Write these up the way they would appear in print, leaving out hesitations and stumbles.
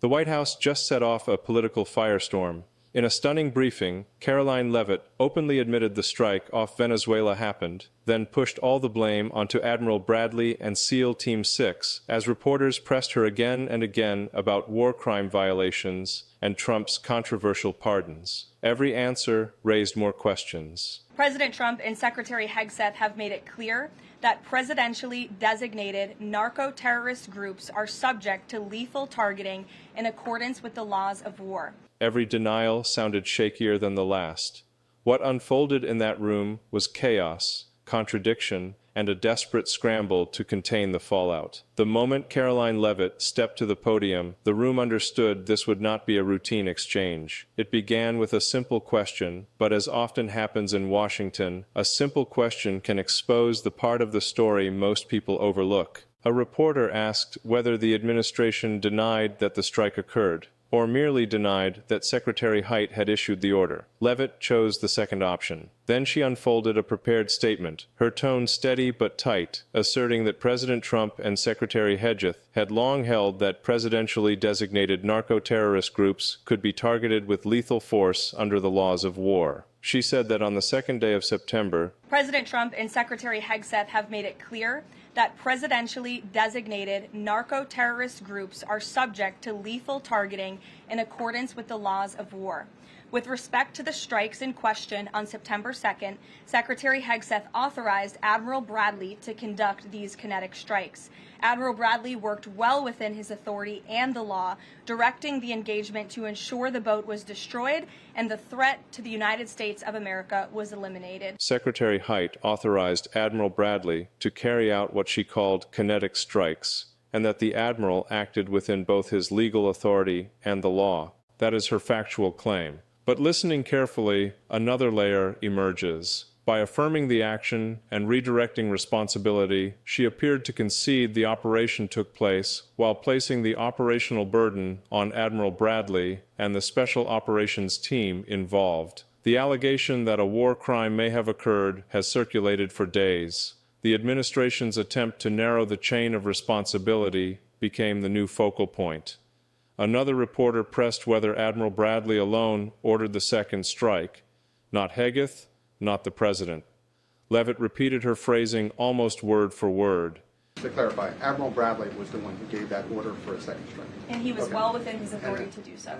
The White House just set off a political firestorm. In a stunning briefing, Caroline Leavitt openly admitted the strike off Venezuela happened, then pushed all the blame onto Admiral Bradley and SEAL Team 6 as reporters pressed her again and again about war crime violations and Trump's controversial pardons. Every answer raised more questions. President Trump and Secretary Hegseth have made it clear that presidentially designated narco-terrorist groups are subject to lethal targeting in accordance with the laws of war. Every denial sounded shakier than the last. What unfolded in that room was chaos, contradiction, and a desperate scramble to contain the fallout. The moment Caroline Leavitt stepped to the podium, the room understood this would not be a routine exchange. It began with a simple question, but as often happens in Washington, a simple question can expose the part of the story most people overlook. A reporter asked whether the administration denied that the strike occurred, or merely denied that Secretary Haidt had issued the order. Leavitt chose the second option. Then she unfolded a prepared statement, her tone steady but tight, asserting that President Trump and Secretary Hegseth had long held that presidentially designated narco-terrorist groups could be targeted with lethal force under the laws of war. She said that on the second day of September, President Trump and Secretary Hegseth have made it clear that presidentially designated narco-terrorist groups are subject to lethal targeting in accordance with the laws of war. With respect to the strikes in question on September 2nd, Secretary Hegseth authorized Admiral Bradley to conduct these kinetic strikes. Admiral Bradley worked well within his authority and the law, directing the engagement to ensure the boat was destroyed and the threat to the United States of America was eliminated. Secretary Haidt authorized Admiral Bradley to carry out what she called kinetic strikes, and that the Admiral acted within both his legal authority and the law. That is her factual claim. But listening carefully, another layer emerges. By affirming the action and redirecting responsibility, she appeared to concede the operation took place while placing the operational burden on Admiral Bradley and the Special Operations Team involved. The allegation that a war crime may have occurred has circulated for days. The administration's attempt to narrow the chain of responsibility became the new focal point. Another reporter pressed whether Admiral Bradley alone ordered the second strike, not Hegseth, not the president. Leavitt repeated her phrasing almost word for word. To clarify, Admiral Bradley was the one who gave that order for a second strike. And he was well within his authority to do so.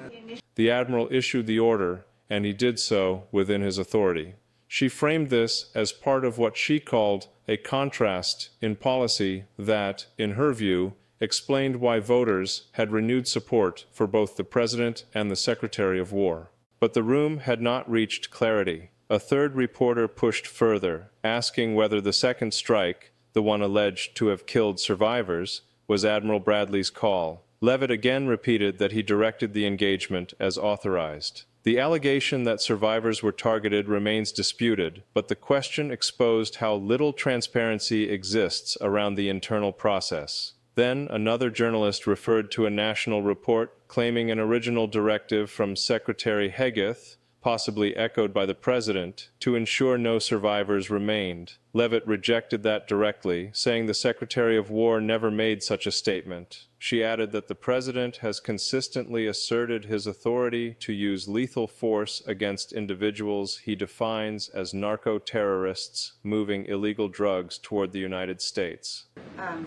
The Admiral issued the order, and he did so within his authority. She framed this as part of what she called a contrast in policy that, in her view, explained why voters had renewed support for both the President and the Secretary of War. But the room had not reached clarity. A third reporter pushed further, asking whether the second strike, the one alleged to have killed survivors, was Admiral Bradley's call. Leavitt again repeated that he directed the engagement as authorized. The allegation that survivors were targeted remains disputed, but the question exposed how little transparency exists around the internal process. Then another journalist referred to a national report claiming an original directive from Secretary Hegseth, possibly echoed by the president, to ensure no survivors remained. Leavitt rejected that directly, saying the Secretary of War never made such a statement. She added that the president has consistently asserted his authority to use lethal force against individuals he defines as narco-terrorists moving illegal drugs toward the United States.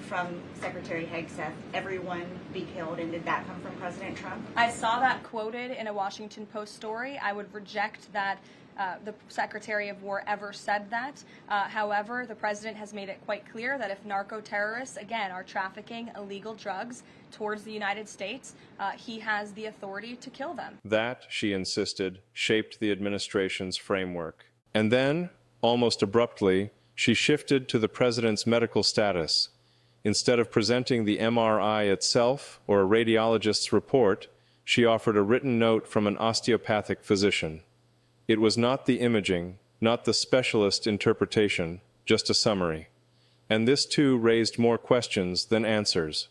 From Secretary Hegseth, everyone be killed, and did that come from President Trump? I saw that quoted in a Washington Post story. I would reject that the Secretary of War ever said that. However, the President has made it quite clear that if narco-terrorists, again, are trafficking illegal drugs towards the United States, he has the authority to kill them. That, she insisted, shaped the administration's framework. And then, almost abruptly, she shifted to the President's medical status. Instead of presenting the MRI itself or a radiologist's report, she offered a written note from an osteopathic physician. It was not the imaging, not the specialist interpretation, just a summary. And this too raised more questions than answers.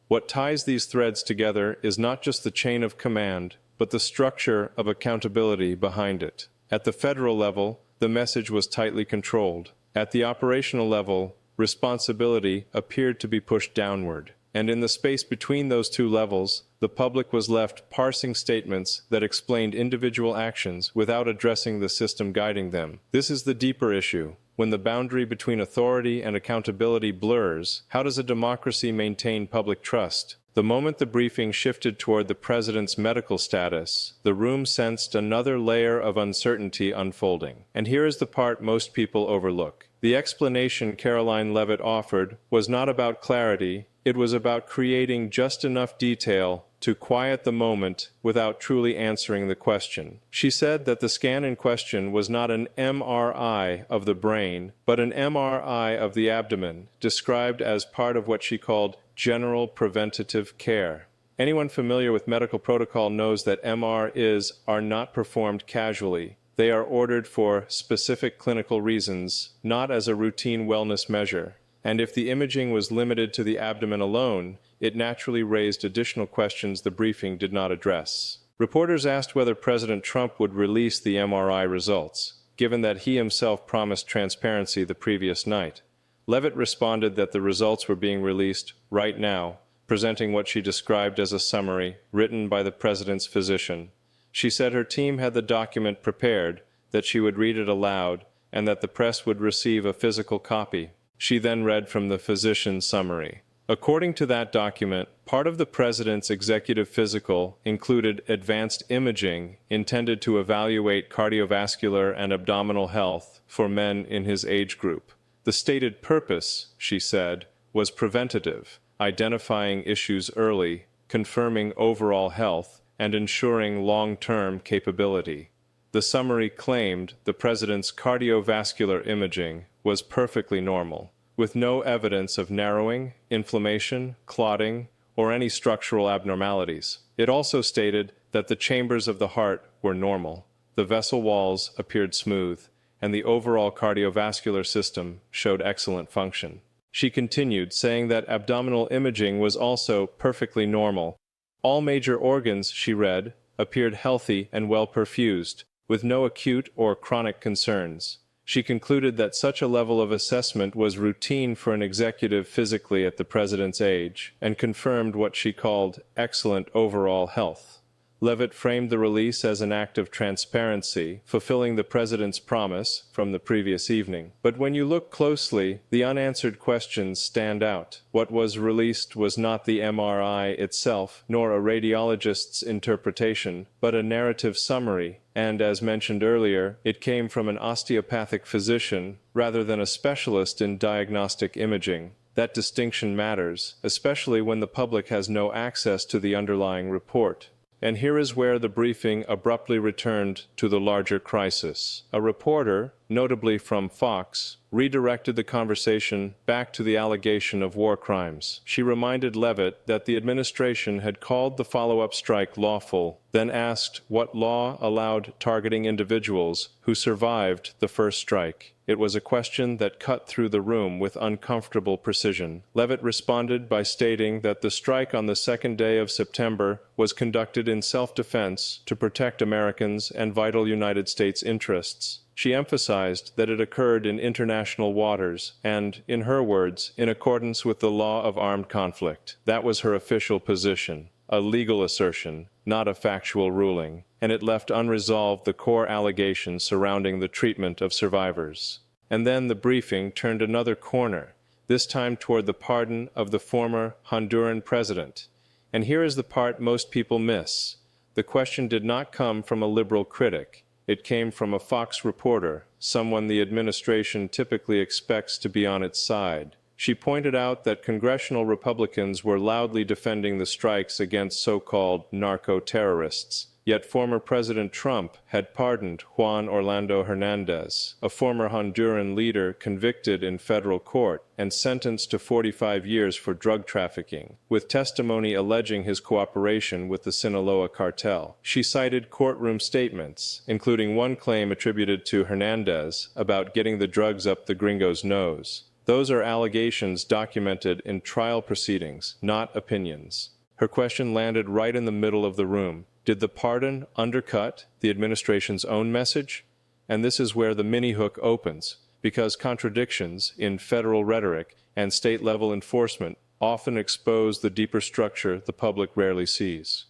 What ties these threads together is not just the chain of command, but the structure of accountability behind it. At the federal level, the message was tightly controlled. At the operational level, responsibility appeared to be pushed downward. and in the space between those two levels, the public was left parsing statements that explained individual actions without addressing the system guiding them. This is the deeper issue. When the boundary between authority and accountability blurs, how does a democracy maintain public trust? The moment the briefing shifted toward the president's medical status, the room sensed another layer of uncertainty unfolding. And here is the part most people overlook. The explanation Caroline Leavitt offered was not about clarity, it was about creating just enough detail to quiet the moment without truly answering the question. She said that the scan in question was not an MRI of the brain, but an MRI of the abdomen, described as part of what she called general preventative care. Anyone familiar with medical protocol knows that MRIs are not performed casually. They are ordered for specific clinical reasons, not as a routine wellness measure. And if the imaging was limited to the abdomen alone, it naturally raised additional questions the briefing did not address. Reporters asked whether President Trump would release the MRI results, given that he himself promised transparency the previous night. Leavitt responded that the results were being released right now, presenting what she described as a summary written by the president's physician. She said her team had the document prepared, that she would read it aloud, and that the press would receive a physical copy. She then read from the physician's summary. According to that document, part of the president's executive physical included advanced imaging intended to evaluate cardiovascular and abdominal health for men in his age group. The stated purpose, she said, was preventative, identifying issues early, confirming overall health, and ensuring long-term capability. The summary claimed the president's cardiovascular imaging was perfectly normal, with no evidence of narrowing, inflammation, clotting, or any structural abnormalities. It also stated that the chambers of the heart were normal, the vessel walls appeared smooth, and the overall cardiovascular system showed excellent function. She continued, saying that abdominal imaging was also perfectly normal. All major organs, she read, appeared healthy and well perfused, with no acute or chronic concerns. She concluded that such a level of assessment was routine for an executive physically at the president's age, and confirmed what she called excellent overall health. Leavitt framed the release as an act of transparency, fulfilling the president's promise from the previous evening. But when you look closely, the unanswered questions stand out. What was released was not the MRI itself, nor a radiologist's interpretation, but a narrative summary, and, as mentioned earlier, it came from an osteopathic physician rather than a specialist in diagnostic imaging. That distinction matters, especially when the public has no access to the underlying report. And here is where the briefing abruptly returned to the larger crisis. A reporter, notably from Fox, redirected the conversation back to the allegation of war crimes. She reminded Leavitt that the administration had called the follow-up strike lawful, then asked what law allowed targeting individuals who survived the first strike. It was a question that cut through the room with uncomfortable precision. Leavitt responded by stating that the strike on the second day of September was conducted in self-defense to protect Americans and vital United States interests. She emphasized that it occurred in international waters and, in her words, in accordance with the law of armed conflict. That was her official position, a legal assertion, not a factual ruling, and it left unresolved the core allegations surrounding the treatment of survivors. And then the briefing turned another corner, this time toward the pardon of the former Honduran president. And here is the part most people miss. The question did not come from a liberal critic. It came from a Fox reporter, someone the administration typically expects to be on its side. She pointed out that congressional Republicans were loudly defending the strikes against so-called narco-terrorists, yet former President Trump had pardoned Juan Orlando Hernandez, a former Honduran leader convicted in federal court and sentenced to 45 years for drug trafficking, with testimony alleging his cooperation with the Sinaloa cartel. She cited courtroom statements, including one claim attributed to Hernandez about getting the drugs up the gringo's nose. Those are allegations documented in trial proceedings, not opinions. Her question landed right in the middle of the room. Did the pardon undercut the administration's own message? And this is where the mini-hook opens, because contradictions in federal rhetoric and state-level enforcement often expose the deeper structure the public rarely sees.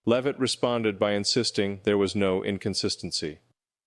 Levitt responded by insisting there was no inconsistency.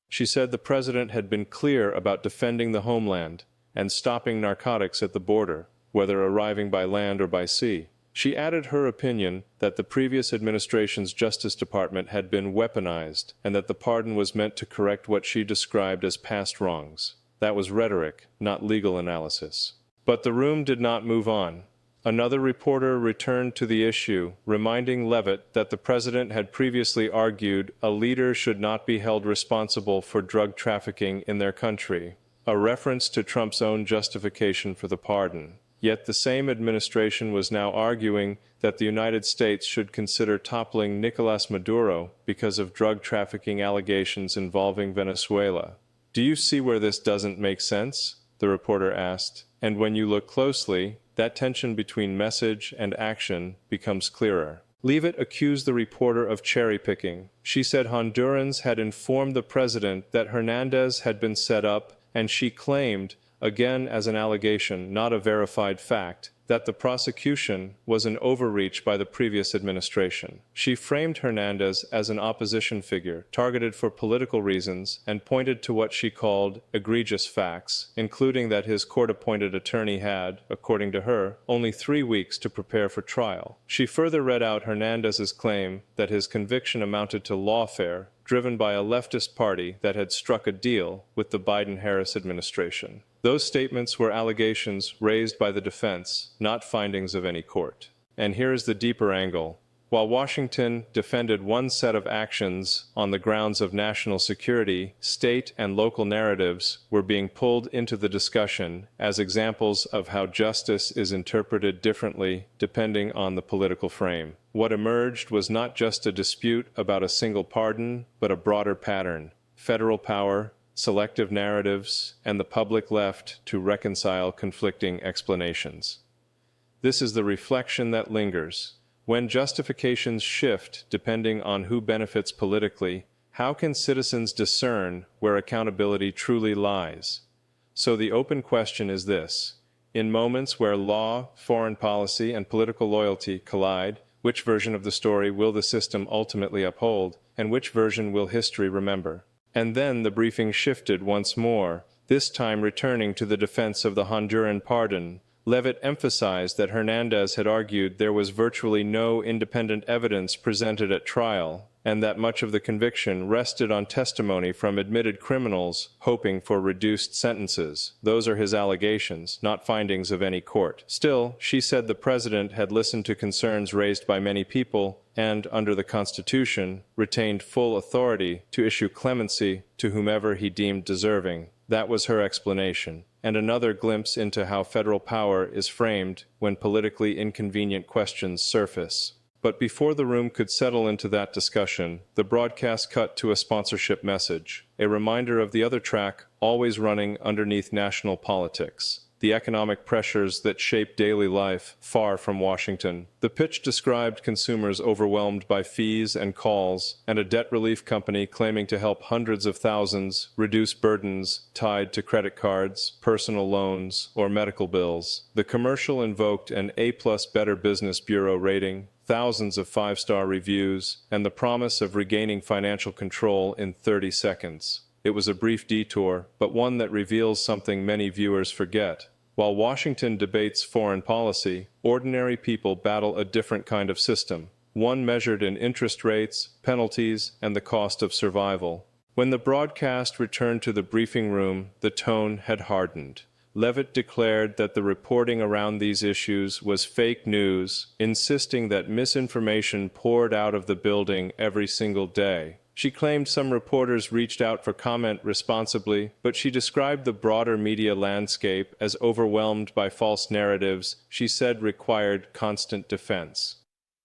She said the president had been clear about defending the homeland and stopping narcotics at the border, whether arriving by land or by sea. She added her opinion that the previous administration's Justice Department had been weaponized and that the pardon was meant to correct what she described as past wrongs. That was rhetoric, not legal analysis. But the room did not move on. Another reporter returned to the issue, reminding Levitt that the president had previously argued a leader should not be held responsible for drug trafficking in their country, a reference to Trump's own justification for the pardon. Yet the same administration was now arguing that the United States should consider toppling Nicolas Maduro because of drug trafficking allegations involving Venezuela. "Do you see where this doesn't make sense?" the reporter asked. And when you look closely, that tension between message and action becomes clearer. Levitt accused the reporter of cherry-picking. She said Hondurans had informed the president that Hernandez had been set up, and she claimed, again as an allegation, not a verified fact, that the prosecution was an overreach by the previous administration. She framed Hernandez as an opposition figure, targeted for political reasons, and pointed to what she called egregious facts, including that his court-appointed attorney had, according to her, only 3 weeks to prepare for trial. She further read out Hernandez's claim that his conviction amounted to lawfare, driven by a leftist party that had struck a deal with the Biden-Harris administration. Those statements were allegations raised by the defense, not findings of any court. And here is the deeper angle. While Washington defended one set of actions on the grounds of national security, state and local narratives were being pulled into the discussion as examples of how justice is interpreted differently depending on the political frame. What emerged was not just a dispute about a single pardon, but a broader pattern: federal power, selective narratives, and the public left to reconcile conflicting explanations. This is the reflection that lingers. When justifications shift depending on who benefits politically, how can citizens discern where accountability truly lies? So the open question is this: in moments where law, foreign policy, and political loyalty collide, which version of the story will the system ultimately uphold, and which version will history remember? And then the briefing shifted once more, this time returning to the defense of the Honduran pardon. Levitt emphasized that Hernandez had argued there was virtually no independent evidence presented at trial, and that much of the conviction rested on testimony from admitted criminals hoping for reduced sentences. Those are his allegations, not findings of any court. Still, she said the president had listened to concerns raised by many people and, under the Constitution, retained full authority to issue clemency to whomever he deemed deserving. That was her explanation, and another glimpse into how federal power is framed when politically inconvenient questions surface. But before the room could settle into that discussion, the broadcast cut to a sponsorship message, a reminder of the other track always running underneath national politics: the economic pressures that shape daily life far from Washington. The pitch described consumers overwhelmed by fees and calls, and a debt relief company claiming to help hundreds of thousands reduce burdens tied to credit cards, personal loans, or medical bills. The commercial invoked an A+ Better Business Bureau rating, thousands of 5-star reviews, and the promise of regaining financial control in 30 seconds. It was a brief detour, but one that reveals something many viewers forget. While Washington debates foreign policy, ordinary people battle a different kind of system, one measured in interest rates, penalties, and the cost of survival. When the broadcast returned to the briefing room, the tone had hardened. Levitt declared that the reporting around these issues was fake news, insisting that misinformation poured out of the building every single day. She claimed some reporters reached out for comment responsibly, but she described the broader media landscape as overwhelmed by false narratives she said required constant defense.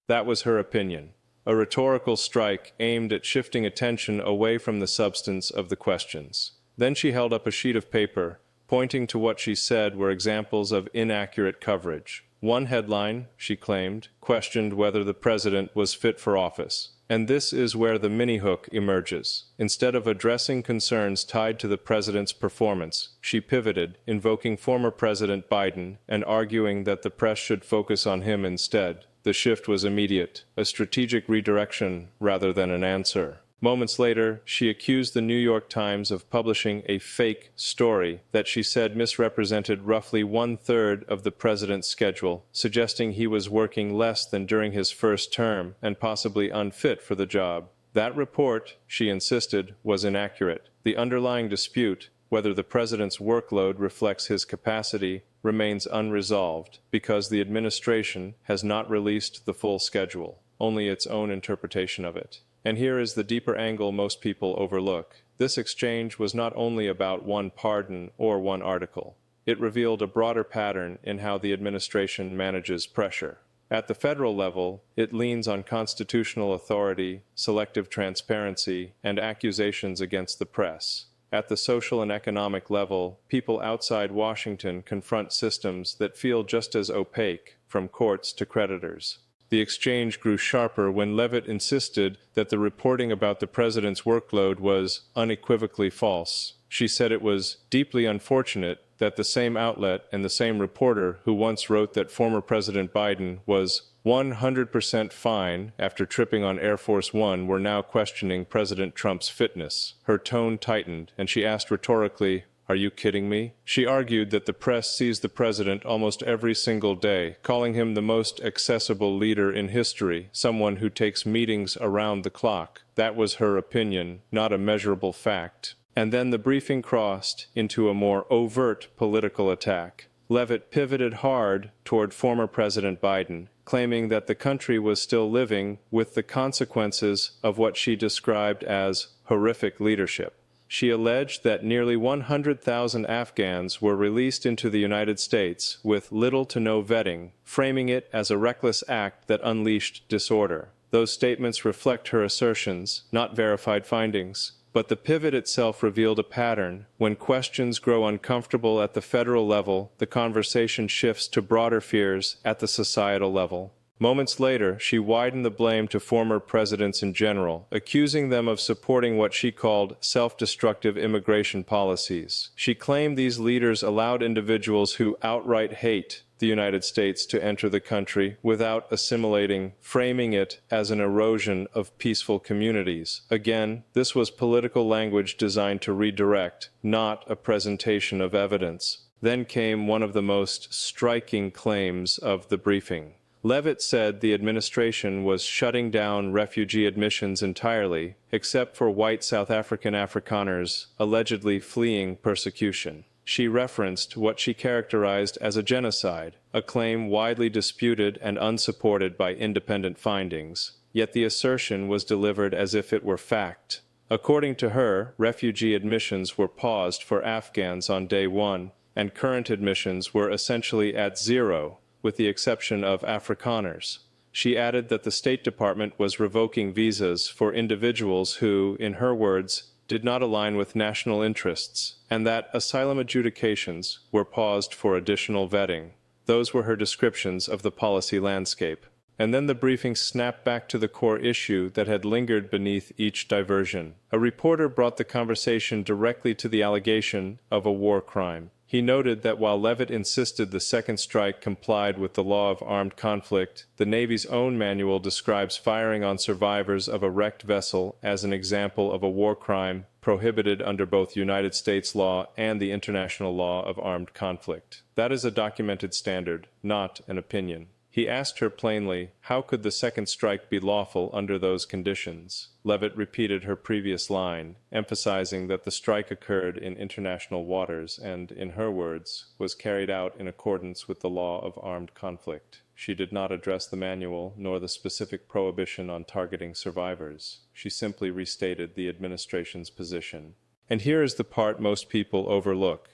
That was her opinion, a rhetorical strike aimed at shifting attention away from the substance of the questions. Then she held up a sheet of paper, pointing to what she said were examples of inaccurate coverage. One headline, she claimed, questioned whether the president was fit for office. And this is where the mini-hook emerges. Instead of addressing concerns tied to the president's performance, she pivoted, invoking former President Biden and arguing that the press should focus on him instead. The shift was immediate, a strategic redirection rather than an answer. Moments later, she accused the New York Times of publishing a fake story that she said misrepresented roughly one-third of the president's schedule, suggesting he was working less than during his first term and possibly unfit for the job. That report, she insisted, was inaccurate. The underlying dispute, whether the president's workload reflects his capacity, remains unresolved because the administration has not released the full schedule, only its own interpretation of it. And here is the deeper angle most people overlook. This exchange was not only about one pardon or one article. It revealed a broader pattern in how the administration manages pressure. At the federal level, it leans on constitutional authority, selective transparency, and accusations against the press. At the social and economic level, people outside Washington confront systems that feel just as opaque, from courts to creditors. The exchange grew sharper when Leavitt insisted that the reporting about the president's workload was unequivocally false. She said it was deeply unfortunate that the same outlet and the same reporter who once wrote that former President Biden was 100% fine after tripping on Air Force One were now questioning President Trump's fitness. Her tone tightened, and she asked rhetorically, "Are you kidding me?" She argued that the press sees the president almost every single day, calling him the most accessible leader in history, someone who takes meetings around the clock. That was her opinion, not a measurable fact. And then the briefing crossed into a more overt political attack. Leavitt pivoted hard toward former President Biden, claiming that the country was still living with the consequences of what she described as horrific leadership. She alleged that nearly 100,000 Afghans were released into the United States with little to no vetting, framing it as a reckless act that unleashed disorder. Those statements reflect her assertions, not verified findings. But the pivot itself revealed a pattern. When questions grow uncomfortable at the federal level, the conversation shifts to broader fears at the societal level. Moments later, she widened the blame to former presidents in general, accusing them of supporting what she called self-destructive immigration policies. She claimed these leaders allowed individuals who outright hate the United States to enter the country without assimilating, framing it as an erosion of peaceful communities. Again, this was political language designed to redirect, not a presentation of evidence. Then came one of the most striking claims of the briefing. Leavitt said the administration was shutting down refugee admissions entirely, except for white South African Afrikaners allegedly fleeing persecution. She referenced what she characterized as a genocide, a claim widely disputed and unsupported by independent findings. Yet the assertion was delivered as if it were fact. According to her, refugee admissions were paused for Afghans on day one, and current admissions were essentially at zero, with the exception of Afrikaners. She added that the State Department was revoking visas for individuals who, in her words, did not align with national interests, and that asylum adjudications were paused for additional vetting. Those were her descriptions of the policy landscape. And then the briefing snapped back to the core issue that had lingered beneath each diversion. A reporter brought the conversation directly to the allegation of a war crime. He noted that while Leavitt insisted the second strike complied with the law of armed conflict, the Navy's own manual describes firing on survivors of a wrecked vessel as an example of a war crime prohibited under both United States law and the international law of armed conflict. That is a documented standard, not an opinion. He asked her plainly, how could the second strike be lawful under those conditions? Leavitt repeated her previous line, emphasizing that the strike occurred in international waters and, in her words, was carried out in accordance with the law of armed conflict. She did not address the manual nor the specific prohibition on targeting survivors. She simply restated the administration's position. And here is the part most people overlook.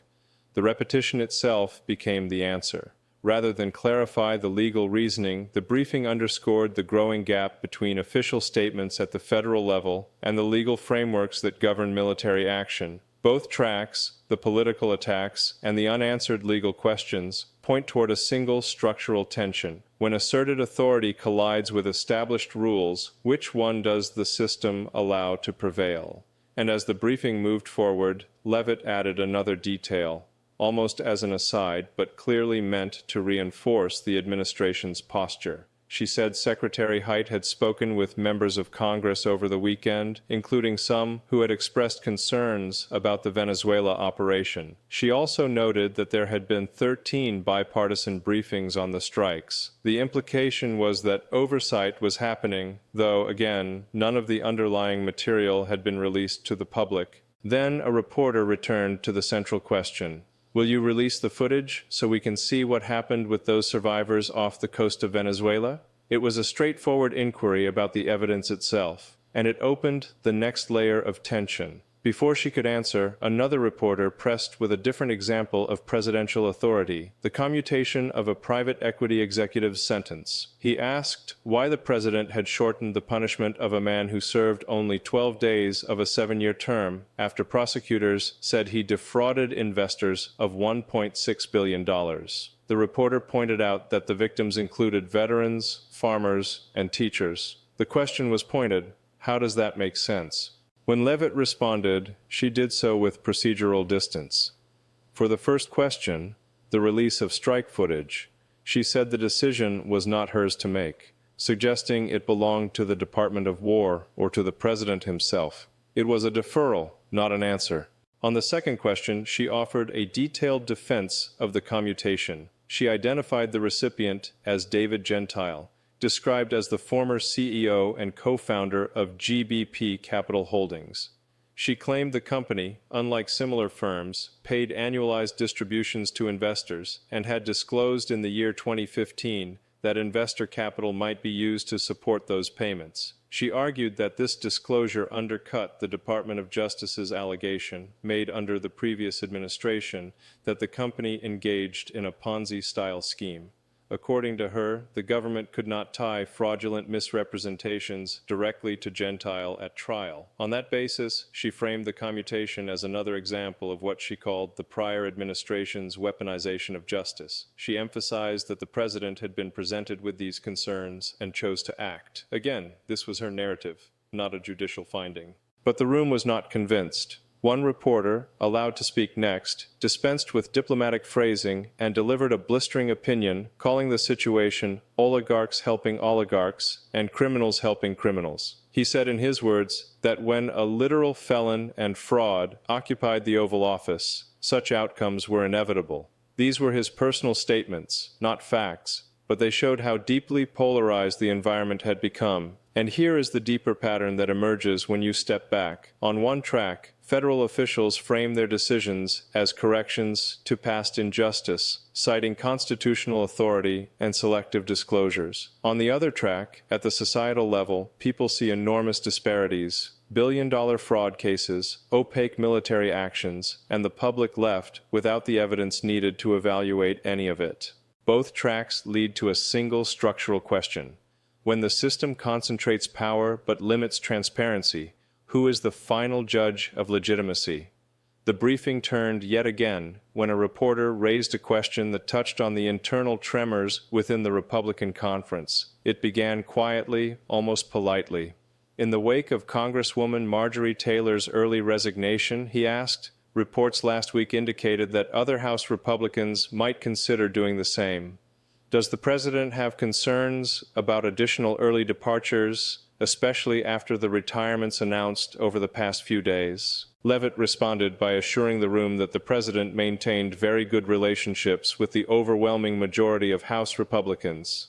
The repetition itself became the answer. Rather than clarify the legal reasoning, the briefing underscored the growing gap between official statements at the federal level and the legal frameworks that govern military action. Both tracks, the political attacks and the unanswered legal questions, point toward a single structural tension. When asserted authority collides with established rules, which one does the system allow to prevail? And as the briefing moved forward, Levitt added another detail, almost as an aside, but clearly meant to reinforce the administration's posture. She said Secretary Haidt had spoken with members of Congress over the weekend, including some who had expressed concerns about the Venezuela operation. She also noted that there had been 13 bipartisan briefings on the strikes. The implication was that oversight was happening, though, again, none of the underlying material had been released to the public. Then a reporter returned to the central question. Will you release the footage so we can see what happened with those survivors off the coast of Venezuela? It was a straightforward inquiry about the evidence itself, and it opened the next layer of tension. Before she could answer, another reporter pressed with a different example of presidential authority, the commutation of a private equity executive's sentence. He asked why the president had shortened the punishment of a man who served only 12 days of a 7-year term after prosecutors said he defrauded investors of $1.6 billion. The reporter pointed out that the victims included veterans, farmers, and teachers. The question was pointed, how does that make sense? When Levitt responded, she did so with procedural distance. For the first question, the release of strike footage, she said the decision was not hers to make, suggesting it belonged to the Department of War or to the president himself. It was a deferral, not an answer. On the second question, she offered a detailed defense of the commutation. She identified the recipient as David Gentile, described as the former CEO and co-founder of GBP Capital Holdings. She claimed the company, unlike similar firms, paid annualized distributions to investors and had disclosed in the year 2015 that investor capital might be used to support those payments. She argued that this disclosure undercut the Department of Justice's allegation, made under the previous administration, that the company engaged in a Ponzi-style scheme. According to her, the government could not tie fraudulent misrepresentations directly to Gentile at trial. On that basis, she framed the commutation as another example of what she called the prior administration's weaponization of justice. She emphasized that the president had been presented with these concerns and chose to act. Again, this was her narrative, not a judicial finding. But the room was not convinced. One reporter, allowed to speak next, dispensed with diplomatic phrasing and delivered a blistering opinion, calling the situation oligarchs helping oligarchs and criminals helping criminals. He said in his words that when a literal felon and fraud occupied the Oval Office, such outcomes were inevitable. These were his personal statements, not facts, but they showed how deeply polarized the environment had become. And here is the deeper pattern that emerges when you step back. On one track, federal officials frame their decisions as corrections to past injustice, citing constitutional authority and selective disclosures. On the other track, at the societal level, people see enormous disparities, billion-dollar fraud cases, opaque military actions, and the public left without the evidence needed to evaluate any of it. Both tracks lead to a single structural question. When the system concentrates power but limits transparency, who is the final judge of legitimacy? The briefing turned yet again when a reporter raised a question that touched on the internal tremors within the Republican conference. It began quietly, almost politely. In the wake of Congresswoman Marjorie Taylor's early resignation, he asked, reports last week indicated that other House Republicans might consider doing the same. Does the president have concerns about additional early departures, especially after the retirements announced over the past few days? Levitt responded by assuring the room that the president maintained very good relationships with the overwhelming majority of House Republicans.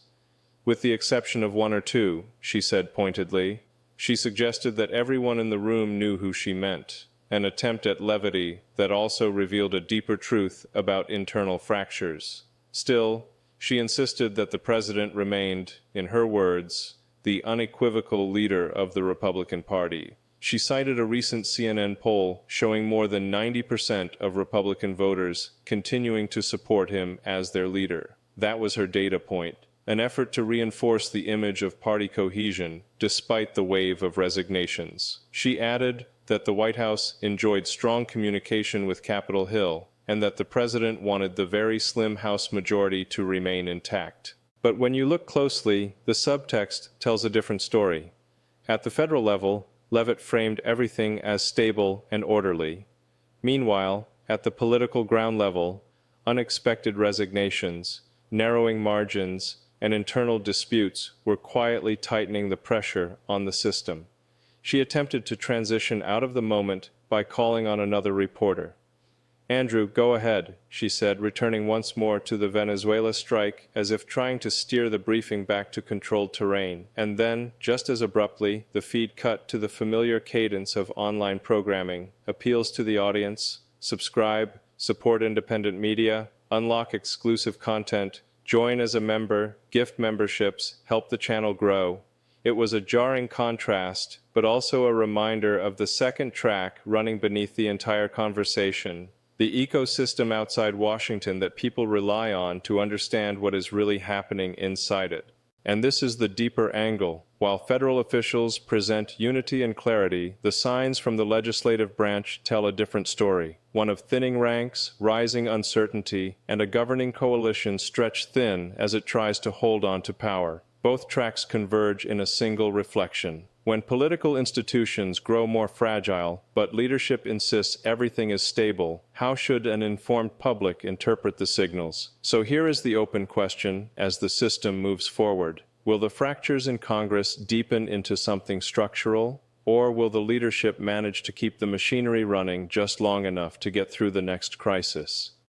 With the exception of one or two, she said pointedly. She suggested that everyone in the room knew who she meant, an attempt at levity that also revealed a deeper truth about internal fractures. Still, she insisted that the president remained, in her words, the unequivocal leader of the Republican Party. She cited a recent CNN poll showing more than 90% of Republican voters continuing to support him as their leader. That was her data point, an effort to reinforce the image of party cohesion despite the wave of resignations. She added, that the White House enjoyed strong communication with Capitol Hill, and that the president wanted the very slim House majority to remain intact. But when you look closely, the subtext tells a different story. At the federal level, Leavitt framed everything as stable and orderly. Meanwhile, at the political ground level, unexpected resignations, narrowing margins, and internal disputes were quietly tightening the pressure on the system. She attempted to transition out of the moment by calling on another reporter. "Andrew, go ahead," she said, returning once more to the Venezuela strike as if trying to steer the briefing back to controlled terrain. And then, just as abruptly, the feed cut to the familiar cadence of online programming, appeals to the audience, subscribe, support independent media, unlock exclusive content, join as a member, gift memberships, help the channel grow. It was a jarring contrast, but also a reminder of the second track running beneath the entire conversation, the ecosystem outside Washington that people rely on to understand what is really happening inside it. And this is the deeper angle. While federal officials present unity and clarity, the signs from the legislative branch tell a different story, one of thinning ranks, rising uncertainty, and a governing coalition stretched thin as it tries to hold on to power. Both tracks converge in a single reflection. When political institutions grow more fragile, but leadership insists everything is stable, how should an informed public interpret the signals? So here is the open question as the system moves forward. Will the fractures in Congress deepen into something structural, or will the leadership manage to keep the machinery running just long enough to get through the next crisis?